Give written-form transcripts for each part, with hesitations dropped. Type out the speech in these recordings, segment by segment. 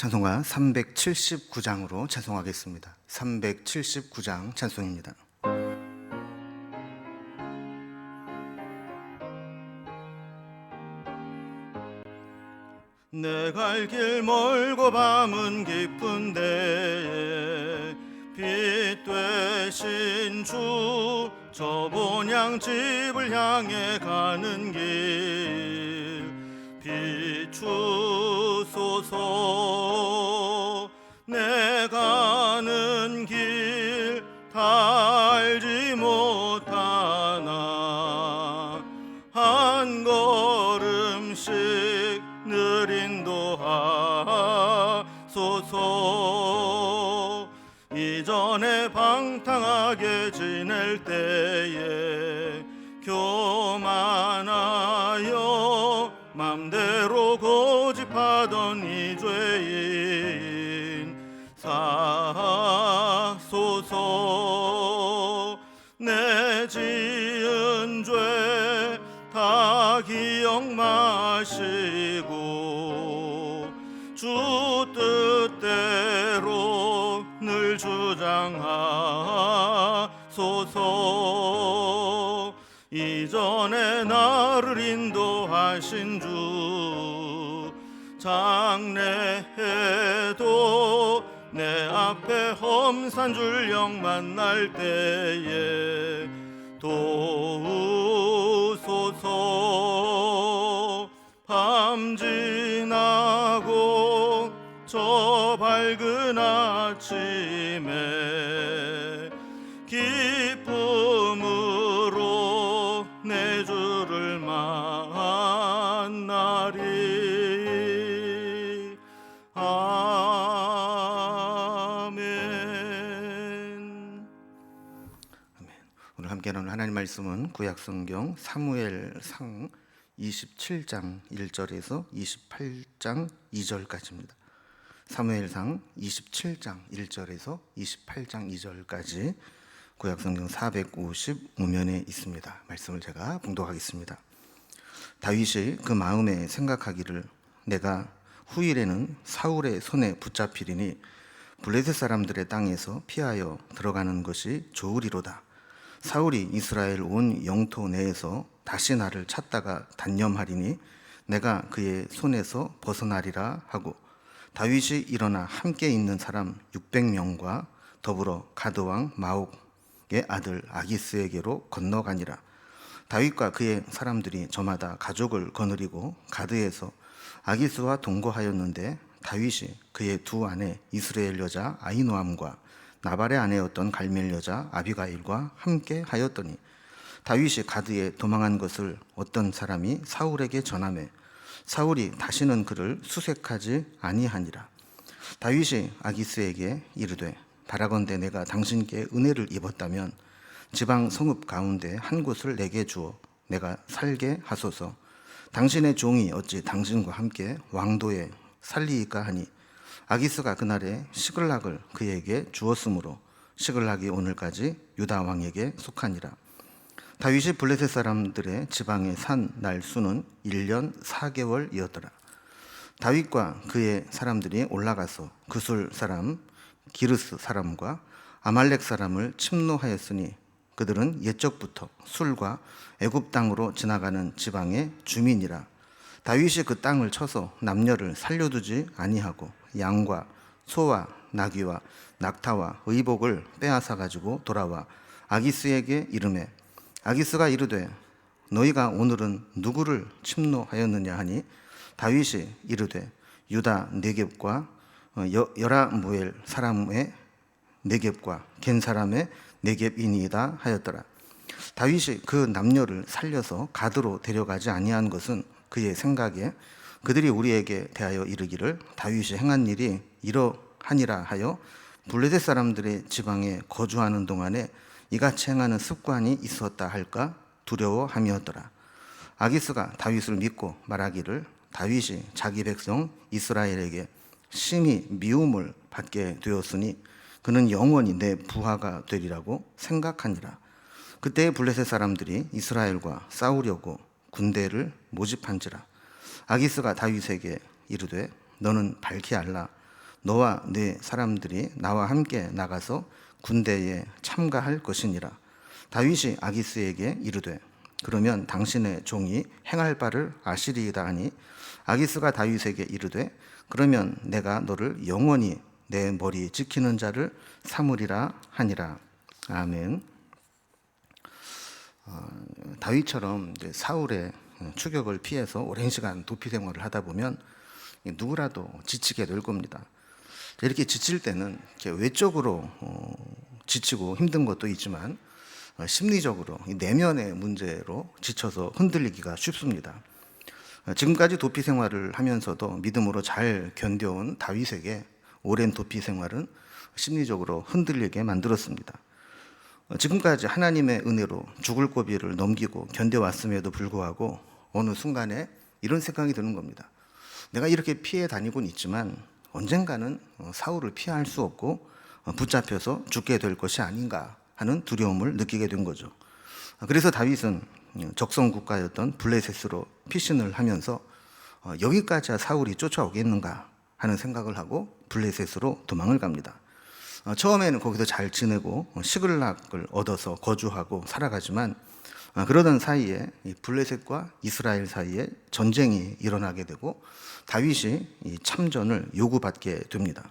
찬송가 379장으로 찬송하겠습니다. 379장 찬송입니다. 내 갈 길 멀고 밤은 깊은데 빛 되신 주 저 본향집을 향해 가는 길 비추소서. 내 가는 길 다 알지 못하나 한 걸음씩 늘 인도하소서. 이전에 방탕하게 지낼 때에 교만하여 맘대로 고집하던 이 죄인 사소서. 내 지은 죄 다 기억 마시고 주 뜻대로 늘 주장하소서. 이전에 나를 인도하신 주 장래에도 내 앞에 험산 줄령 만날 때에 도우소서. 밤 지나고 저 밝은 아침에 기쁨으로 내 주를 만나리. 아멘. 오늘 함께 나눌 하나님 말씀은 구약성경 사무엘상 27장 1절에서 28장 2절까지입니다. 사무엘상 27장 1절에서 28장 2절까지 구약성경 455면에 있습니다. 말씀을 제가 봉독하겠습니다. 다윗이 그 마음에 생각하기를 내가 후일에는 사울의 손에 붙잡히리니 블레셋 사람들의 땅에서 피하여 들어가는 것이 좋으리로다. 사울이 이스라엘 온 영토 내에서 다시 나를 찾다가 단념하리니 내가 그의 손에서 벗어나리라 하고 다윗이 일어나 함께 있는 사람 600명과 더불어 가드왕 마옥의 아들 아기스에게로 건너가니라. 다윗과 그의 사람들이 저마다 가족을 거느리고 가드에서 아기스와 동거하였는데 다윗이 그의 두 아내 이스라엘 여자 아히노암과 나발의 아내였던 갈멜 여자 아비가일과 함께 하였더니 다윗이 가드에 도망한 것을 어떤 사람이 사울에게 전하매 사울이 다시는 그를 수색하지 아니하니라. 다윗이 아기스에게 이르되 바라건대 내가 당신께 은혜를 입었다면 지방 성읍 가운데 한 곳을 내게 주어 내가 살게 하소서. 당신의 종이 어찌 당신과 함께 왕도에 살리이까 하니 아기스가 그날에 시글락을 그에게 주었으므로 시글락이 오늘까지 유다 왕에게 속하니라. 다윗이 블레셋 사람들의 지방에 산 날수는 1년 4개월이었더라. 다윗과 그의 사람들이 올라가서 그술 사람 기르스 사람과 아말렉 사람을 침노하였으니 그들은 옛적부터 술과 애굽 땅으로 지나가는 지방의 주민이라. 다윗이 그 땅을 쳐서 남녀를 살려두지 아니하고 양과 소와 나귀와 낙타와 의복을 빼앗아 가지고 돌아와 아기스에게 이르매 아기스가 이르되 너희가 오늘은 누구를 침노하였느냐 하니 다윗이 이르되 유다 네겝과 여라무엘 사람의 네겝과 겐 사람의 네겝이니이다 하였더라. 다윗이 그 남녀를 살려서 가드로 데려가지 아니한 것은 그의 생각에 그들이 우리에게 대하여 이르기를 다윗이 행한 일이 이러하니라 하여 블레셋 사람들의 지방에 거주하는 동안에 이같이 행하는 습관이 있었다 할까 두려워함이었더라. 아기스가 다윗을 믿고 말하기를 다윗이 자기 백성 이스라엘에게 심히 미움을 받게 되었으니 그는 영원히 내 부하가 되리라고 생각하니라. 그때 블레셋 사람들이 이스라엘과 싸우려고 군대를 모집한지라. 아기스가 다윗에게 이르되 너는 밝히 알라. 너와 네 사람들이 나와 함께 나가서 군대에 참가할 것이니라. 다윗이 아기스에게 이르되 그러면 당신의 종이 행할 바를 아시리이다 하니 아기스가 다윗에게 이르되 그러면 내가 너를 영원히 내 머리 지키는 자를 삼으리라 하니라. 아멘. 다윗처럼 사울의 추격을 피해서 오랜 시간 도피 생활을 하다 보면 누구라도 지치게 될 겁니다. 이렇게 지칠 때는 외적으로 지치고 힘든 것도 있지만 심리적으로 내면의 문제로 지쳐서 흔들리기가 쉽습니다. 지금까지 도피 생활을 하면서도 믿음으로 잘 견뎌온 다윗에게 오랜 도피 생활은 심리적으로 흔들리게 만들었습니다. 지금까지 하나님의 은혜로 죽을 고비를 넘기고 견뎌왔음에도 불구하고 어느 순간에 이런 생각이 드는 겁니다. 내가 이렇게 피해 다니곤 있지만 언젠가는 사울을 피할 수 없고 붙잡혀서 죽게 될 것이 아닌가 하는 두려움을 느끼게 된 거죠. 그래서 다윗은 적성 국가였던 블레셋으로 피신을 하면서 여기까지 사울이 쫓아오겠는가 하는 생각을 하고 블레셋으로 도망을 갑니다. 처음에는 거기서 잘 지내고 식을락을 얻어서 거주하고 살아가지만 그러던 사이에 블레셋과 이스라엘 사이에 전쟁이 일어나게 되고 다윗이 이 참전을 요구받게 됩니다.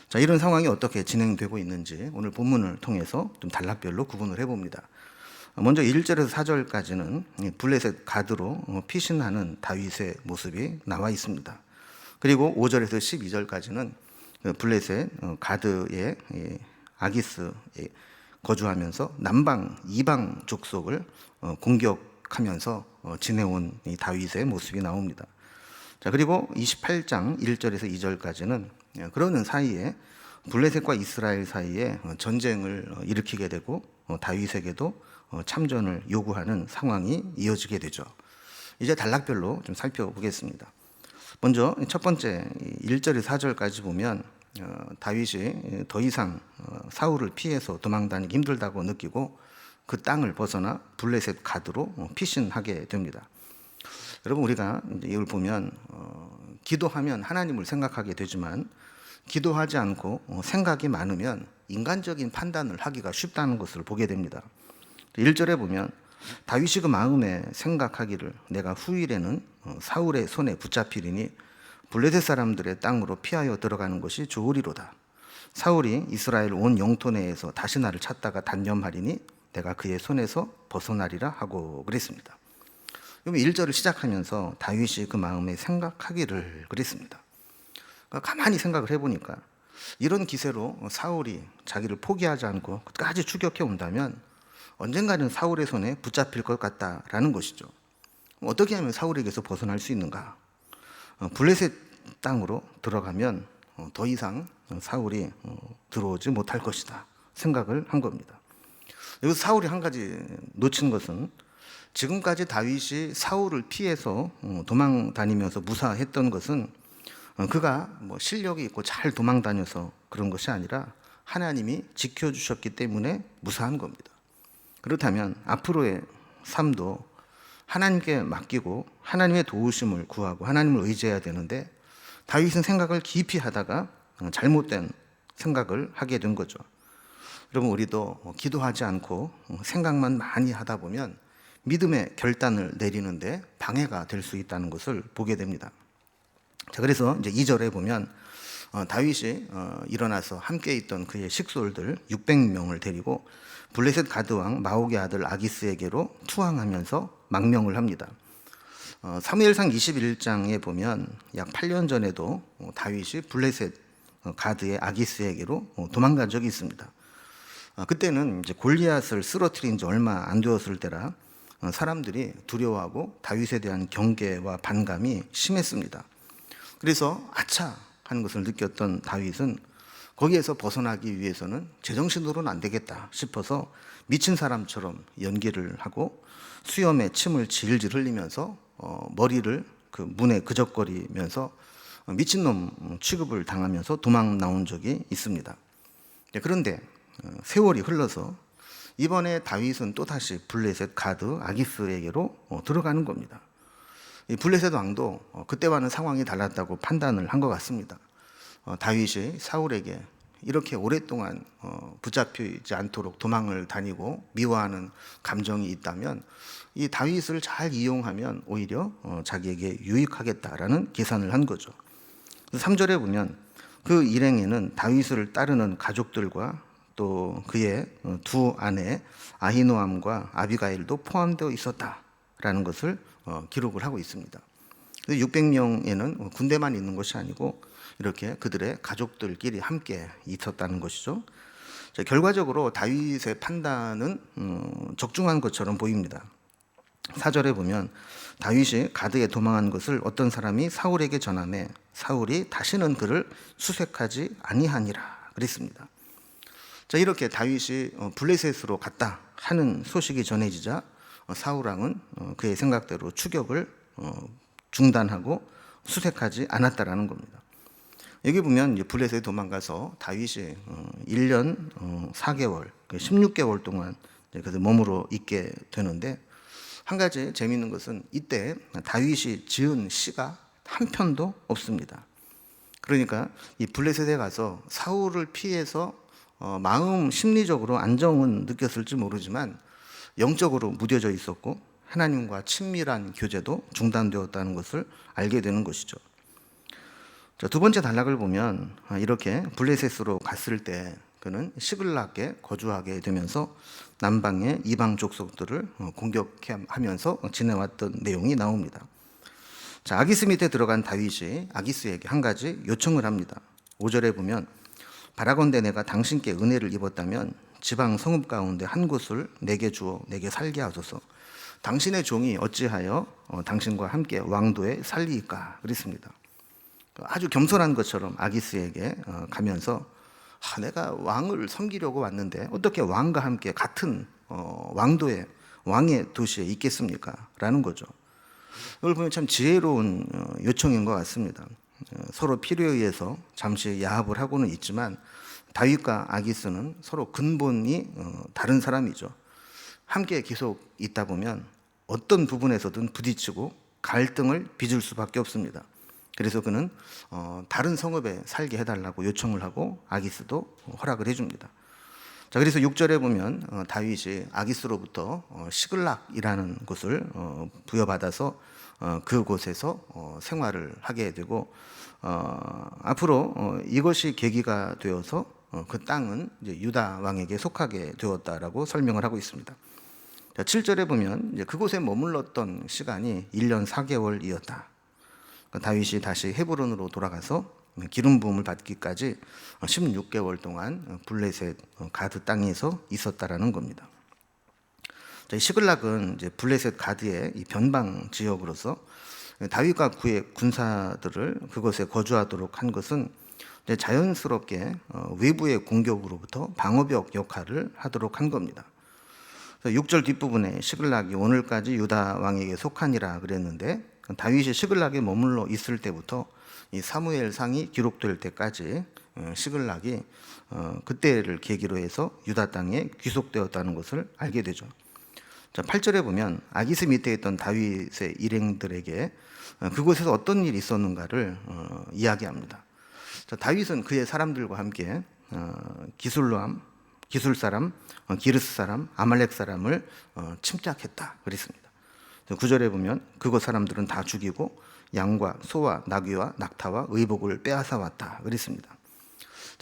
자, 이런 상황이 어떻게 진행되고 있는지 오늘 본문을 통해서 좀 단락별로 구분을 해봅니다. 먼저 1절에서 4절까지는 블레셋 가드로 피신하는 다윗의 모습이 나와 있습니다. 그리고 5절에서 12절까지는 블레셋 가드의 아기스에 거주하면서 남방 이방 족속을 공격하면서 지내온 이 다윗의 모습이 나옵니다. 자, 그리고 28장 1절에서 2절까지는 그러는 사이에 블레셋과 이스라엘 사이에 전쟁을 일으키게 되고 다윗에게도 참전을 요구하는 상황이 이어지게 되죠. 이제 단락별로 좀 살펴보겠습니다. 먼저 첫 번째 1절에서 4절까지 보면 다윗이 더 이상 사울을 피해서 도망다니기 힘들다고 느끼고 그 땅을 벗어나 블레셋 가드로 피신하게 됩니다. 여러분, 우리가 이걸 보면 기도하면 하나님을 생각하게 되지만 기도하지 않고 생각이 많으면 인간적인 판단을 하기가 쉽다는 것을 보게 됩니다. 1절에 보면 다윗이 그 마음에 생각하기를 내가 후일에는 사울의 손에 붙잡히리니 블레셋 사람들의 땅으로 피하여 들어가는 것이 좋으리로다. 사울이 이스라엘 온 영토 내에서 다시 나를 찾다가 단념하리니 내가 그의 손에서 벗어나리라 하고 그랬습니다. 1절을 시작하면서 다윗이 그 마음에 생각하기를 그랬습니다. 가만히 생각을 해보니까 이런 기세로 사울이 자기를 포기하지 않고 끝까지 추격해 온다면 언젠가는 사울의 손에 붙잡힐 것 같다라는 것이죠. 어떻게 하면 사울에게서 벗어날 수 있는가? 블레셋 땅으로 들어가면 더 이상 사울이 들어오지 못할 것이다 생각을 한 겁니다. 여기서 사울이 한 가지 놓친 것은 지금까지 다윗이 사울을 피해서 도망 다니면서 무사했던 것은 그가 실력이 있고 잘 도망 다녀서 그런 것이 아니라 하나님이 지켜주셨기 때문에 무사한 겁니다. 그렇다면 앞으로의 삶도 하나님께 맡기고 하나님의 도우심을 구하고 하나님을 의지해야 되는데 다윗은 생각을 깊이 하다가 잘못된 생각을 하게 된 거죠. 여러분, 우리도 기도하지 않고 생각만 많이 하다 보면 믿음의 결단을 내리는데 방해가 될 수 있다는 것을 보게 됩니다. 자, 그래서 이제 2절에 보면 다윗이 일어나서 함께 있던 그의 식솔들 600명을 데리고 블레셋 가드왕 마옥의 아들 아기스에게로 투항하면서 망명을 합니다. 사무엘상 21장에 보면 약 8년 전에도 다윗이 블레셋 가드의 아기스에게로 도망간 적이 있습니다. 그때는 이제 골리앗을 쓰러뜨린 지 얼마 안 되었을 때라 사람들이 두려워하고 다윗에 대한 경계와 반감이 심했습니다. 그래서 아차 하는 것을 느꼈던 다윗은 거기에서 벗어나기 위해서는 제정신으로는 안 되겠다 싶어서 미친 사람처럼 연기를 하고 수염에 침을 질질 흘리면서 머리를 그 문에 그적거리면서 미친놈 취급을 당하면서 도망 나온 적이 있습니다. 그런데 세월이 흘러서 이번에 다윗은 또다시 블레셋 가드 아기스에게로 들어가는 겁니다. 이 블레셋 왕도 그때와는 상황이 달랐다고 판단을 한 것 같습니다. 다윗이 사울에게 이렇게 오랫동안 붙잡히지 않도록 도망을 다니고 미워하는 감정이 있다면 이 다윗을 잘 이용하면 오히려 자기에게 유익하겠다라는 계산을 한 거죠. 3절에 보면 그 일행에는 다윗을 따르는 가족들과 또 그의 두 아내 아히노암과 아비가일도 포함되어 있었다라는 것을 기록을 하고 있습니다. 600명에는 군대만 있는 것이 아니고 이렇게 그들의 가족들끼리 함께 있었다는 것이죠. 결과적으로 다윗의 판단은 적중한 것처럼 보입니다. 4절에 보면 다윗이 가드에 도망한 것을 어떤 사람이 사울에게 전하매 사울이 다시는 그를 수색하지 아니하니라 그랬습니다. 이렇게 다윗이 블레셋으로 갔다 하는 소식이 전해지자 사울 왕은 그의 생각대로 추격을 중단하고 수색하지 않았다라는 겁니다. 여기 보면 블레셋에 도망가서 다윗이 1년 4개월, 16개월 동안 그래서 머무러 있게 되는데, 한 가지 재미있는 것은 이때 다윗이 지은 시가 한 편도 없습니다. 그러니까 이 블레셋에 가서 사울을 피해서 마음 심리적으로 안정은 느꼈을지 모르지만 영적으로 무뎌져 있었고 하나님과 친밀한 교제도 중단되었다는 것을 알게 되는 것이죠. 두 번째 단락을 보면 이렇게 블레셋으로 갔을 때 그는 시글락에 거주하게 되면서 남방의 이방 족속들을 공격하면서 지내왔던 내용이 나옵니다. 아기스 밑에 들어간 다윗이 아기스에게 한 가지 요청을 합니다. 5절에 보면 바라건대 내가 당신께 은혜를 입었다면 지방 성읍 가운데 한 곳을 내게 주어 내게 살게 하소서. 당신의 종이 어찌하여 당신과 함께 왕도에 살리이까 그랬습니다. 아주 겸손한 것처럼 아기스에게 가면서 내가 왕을 섬기려고 왔는데 어떻게 왕과 함께 같은 왕도에 왕의 도시에 있겠습니까? 라는 거죠. 이걸 보면 참 지혜로운 요청인 것 같습니다. 서로 필요에 의해서 잠시 야합을 하고는 있지만 다윗과 아기스는 서로 근본이 다른 사람이죠. 함께 계속 있다 보면 어떤 부분에서든 부딪히고 갈등을 빚을 수밖에 없습니다. 그래서 그는 다른 성읍에 살게 해달라고 요청을 하고 아기스도 허락을 해줍니다. 그래서 6절에 보면 다윗이 아기스로부터 시글락이라는 곳을 부여받아서 그곳에서 생활을 하게 되고 앞으로 이것이 계기가 되어서 그 땅은 이제 유다 왕에게 속하게 되었다라고 설명을 하고 있습니다. 7절에 보면 이제 그곳에 머물렀던 시간이 1년 4개월이었다. 다윗이 다시 헤브론으로 돌아가서 기름 부음을 받기까지 16개월 동안 블레셋 가드 땅에서 있었다라는 겁니다. 시글락은 이제 블레셋 가드의 이 변방 지역으로서 다윗과 그의 군사들을 그곳에 거주하도록 한 것은 자연스럽게 외부의 공격으로부터 방어벽 역할을 하도록 한 겁니다. 6절 뒷부분에 시글락이 오늘까지 유다 왕에게 속하니라 그랬는데 다윗이 시글락에 머물러 있을 때부터 이 사무엘상이 기록될 때까지 시글락이 그때를 계기로 해서 유다 땅에 귀속되었다는 것을 알게 되죠. 8절에 보면 아기스 밑에 있던 다윗의 일행들에게 그곳에서 어떤 일이 있었는가를 이야기합니다. 다윗은 그의 사람들과 함께 기술람, 기술 사람, 기르스 사람, 아말렉 사람을 침략했다 그랬습니다. 9절에 보면 그곳 사람들은 다 죽이고 양과 소와 나귀와 낙타와 의복을 빼앗아 왔다 그랬습니다.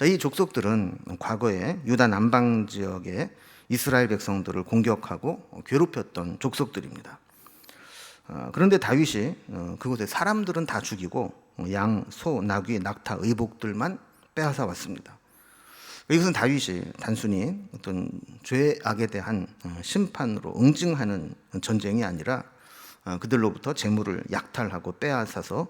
이 족속들은 과거에 유다 남방 지역의 이스라엘 백성들을 공격하고 괴롭혔던 족속들입니다. 그런데 다윗이 그곳에 사람들은 다 죽이고 양, 소, 나귀, 낙타, 의복들만 빼앗아 왔습니다. 이것은 다윗이 단순히 어떤 죄악에 대한 심판으로 응징하는 전쟁이 아니라 그들로부터 재물을 약탈하고 빼앗아서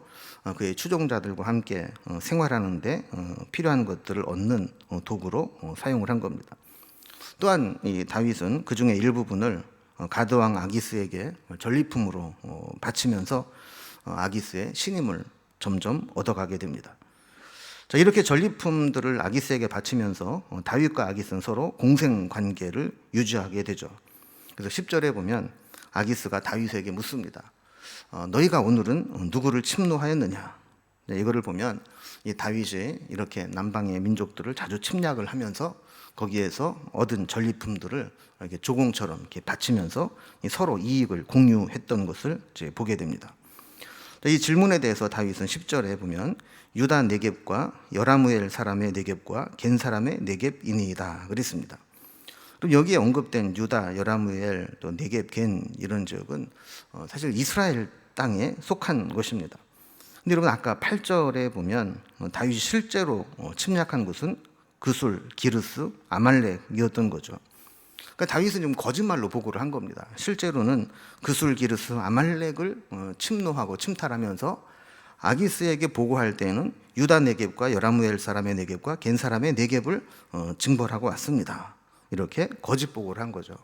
그의 추종자들과 함께 생활하는 데 필요한 것들을 얻는 도구로 사용을 한 겁니다. 또한 이 다윗은 그 중에 일부분을 가드왕 아기스에게 전리품으로 바치면서 아기스의 신임을 점점 얻어가게 됩니다. 이렇게 전리품들을 아기스에게 바치면서 다윗과 아기스는 서로 공생 관계를 유지하게 되죠. 그래서 10절에 보면 아기스가 다윗에게 묻습니다. 너희가 오늘은 누구를 침노하였느냐? 이거를 보면 이 다윗이 이렇게 남방의 민족들을 자주 침략을 하면서 거기에서 얻은 전리품들을 이렇게 조공처럼 이렇게 바치면서 서로 이익을 공유했던 것을 이제 보게 됩니다. 이 질문에 대해서 다윗은 10절에 보면 유다 네겝과 여라무엘 사람의 네겝과 겐 사람의 네겝이니이다 그랬습니다. 그럼 여기에 언급된 유다, 여라무엘, 또 네겝, 겐 이런 지역은 사실 이스라엘 땅에 속한 것입니다. 근데 여러분 아까 8절에 보면 다윗이 실제로 침략한 곳은 그술, 기르스, 아말렉이었던 거죠. 그러니까 다윗은 좀 거짓말로 보고를 한 겁니다. 실제로는 그술, 기르스, 아말렉을 침노하고 침탈하면서 아기스에게 보고할 때에는 유다 네겝과 여라무엘 사람의 네겝과 겐 사람의 네겝을 징벌하고 왔습니다. 이렇게 거짓 보고를 한 거죠.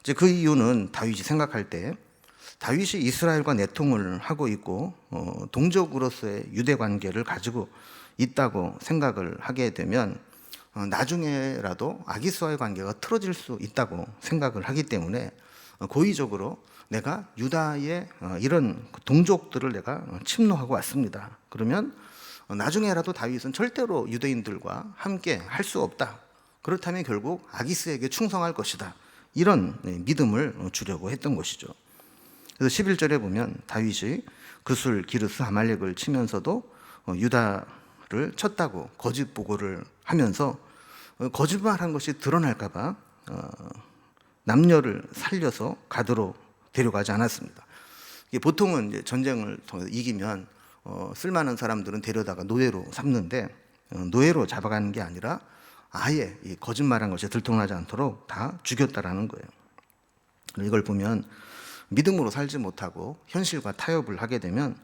이제 그 이유는 다윗이 생각할 때 다윗이 이스라엘과 내통을 하고 있고 동족으로서의 유대 관계를 가지고 있다고 생각을 하게 되면 나중에라도 아기스와의 관계가 틀어질 수 있다고 생각을 하기 때문에 고의적으로 내가 유다의 이런 동족들을 내가 침노하고 왔습니다. 그러면 나중에라도 다윗은 절대로 유대인들과 함께 할 수 없다. 그렇다면 결국 아기스에게 충성할 것이다. 이런 믿음을 주려고 했던 것이죠. 그래서 11절에 보면 다윗이 그술, 기르스, 아말렉을 치면서도 유다를 쳤다고 거짓 보고를 하면서 거짓말한 것이 드러날까 봐 남녀를 살려서 가드로 데려가지 않았습니다. 보통은 이제 전쟁을 통해서 이기면 쓸만한 사람들은 데려다가 노예로 삼는데 노예로 잡아가는 게 아니라 아예 이 거짓말한 것이 들통나지 않도록 다 죽였다라는 거예요. 이걸 보면 믿음으로 살지 못하고 현실과 타협을 하게 되면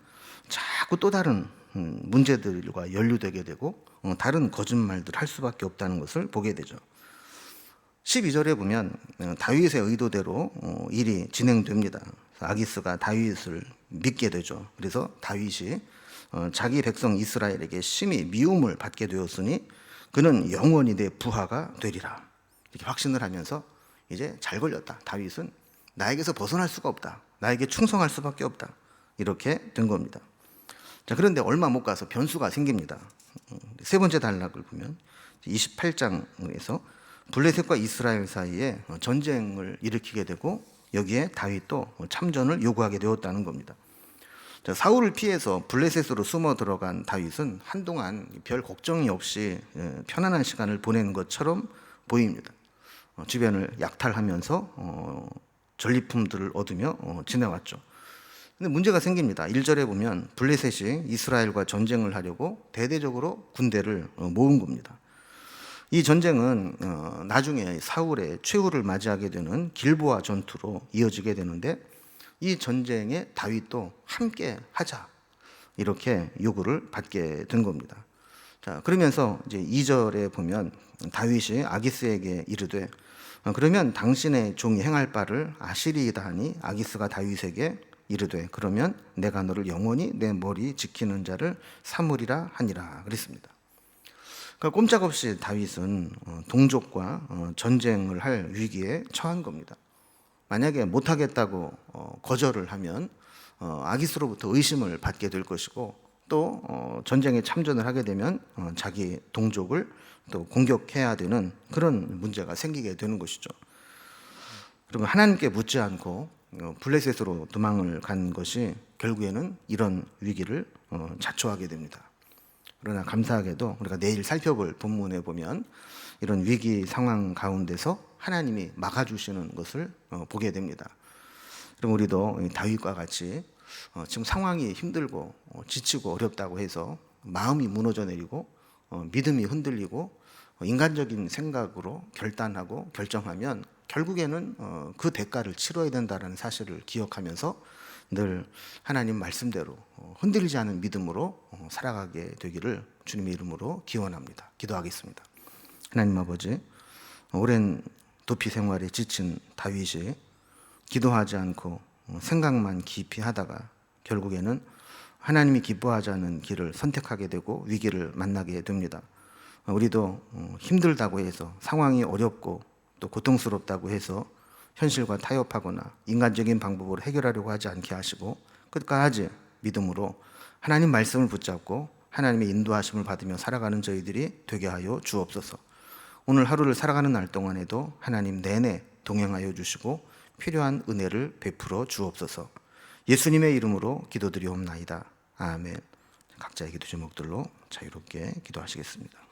자꾸 또 다른 문제들과 연루되게 되고 다른 거짓말들을 할 수밖에 없다는 것을 보게 되죠. 12절에 보면 다윗의 의도대로 일이 진행됩니다. 아기스가 다윗을 믿게 되죠. 그래서 다윗이 자기 백성 이스라엘에게 심히 미움을 받게 되었으니 그는 영원히 내 부하가 되리라. 이렇게 확신을 하면서 이제 잘 걸렸다. 다윗은 나에게서 벗어날 수가 없다. 나에게 충성할 수밖에 없다. 이렇게 된 겁니다. 자, 그런데 얼마 못 가서 변수가 생깁니다. 세 번째 단락을 보면 28장에서 블레셋과 이스라엘 사이에 전쟁을 일으키게 되고 여기에 다윗도 참전을 요구하게 되었다는 겁니다. 자, 사울을 피해서 블레셋으로 숨어 들어간 다윗은 한동안 별 걱정이 없이 편안한 시간을 보내는 것처럼 보입니다. 주변을 약탈하면서 전리품들을 얻으며 지내왔죠. 근데 문제가 생깁니다. 1절에 보면 블레셋이 이스라엘과 전쟁을 하려고 대대적으로 군대를 모은 겁니다. 이 전쟁은 나중에 사울의 최후를 맞이하게 되는 길보아 전투로 이어지게 되는데 이 전쟁에 다윗도 함께 하자 이렇게 요구를 받게 된 겁니다. 자, 그러면서 이제 2절에 보면 다윗이 아기스에게 이르되 그러면 당신의 종이 행할 바를 아시리이다 하니 아기스가 다윗에게 이르되 그러면 내가 너를 영원히 내 머리 지키는 자를 삼으리라 하니라 그랬습니다. 그러니까 꼼짝없이 다윗은 동족과 전쟁을 할 위기에 처한 겁니다. 만약에 못하겠다고 거절을 하면 아기스로부터 의심을 받게 될 것이고 또 전쟁에 참전을 하게 되면 자기 동족을 또 공격해야 되는 그런 문제가 생기게 되는 것이죠. 그러면 하나님께 묻지 않고 블레셋으로 도망을 간 것이 결국에는 이런 위기를 자초하게 됩니다. 그러나 감사하게도 우리가 내일 살펴볼 본문에 보면 이런 위기 상황 가운데서 하나님이 막아주시는 것을 보게 됩니다. 그럼 우리도 다윗과 같이 지금 상황이 힘들고 지치고 어렵다고 해서 마음이 무너져 내리고 믿음이 흔들리고 인간적인 생각으로 결단하고 결정하면 결국에는 그 대가를 치러야 된다는 사실을 기억하면서 늘 하나님 말씀대로 흔들리지 않은 믿음으로 살아가게 되기를 주님의 이름으로 기원합니다. 기도하겠습니다. 하나님 아버지, 오랜 도피 생활에 지친 다윗이 기도하지 않고 생각만 깊이 하다가 결국에는 하나님이 기뻐하지 않는 길을 선택하게 되고 위기를 만나게 됩니다. 우리도 힘들다고 해서 상황이 어렵고 또 고통스럽다고 해서 현실과 타협하거나 인간적인 방법으로 해결하려고 하지 않게 하시고 끝까지 믿음으로 하나님 말씀을 붙잡고 하나님의 인도하심을 받으며 살아가는 저희들이 되게 하여 주옵소서. 오늘 하루를 살아가는 날 동안에도 하나님 내내 동행하여 주시고 필요한 은혜를 베풀어 주옵소서. 예수님의 이름으로 기도드리옵나이다. 아멘. 각자의 기도 제목들로 자유롭게 기도하시겠습니다.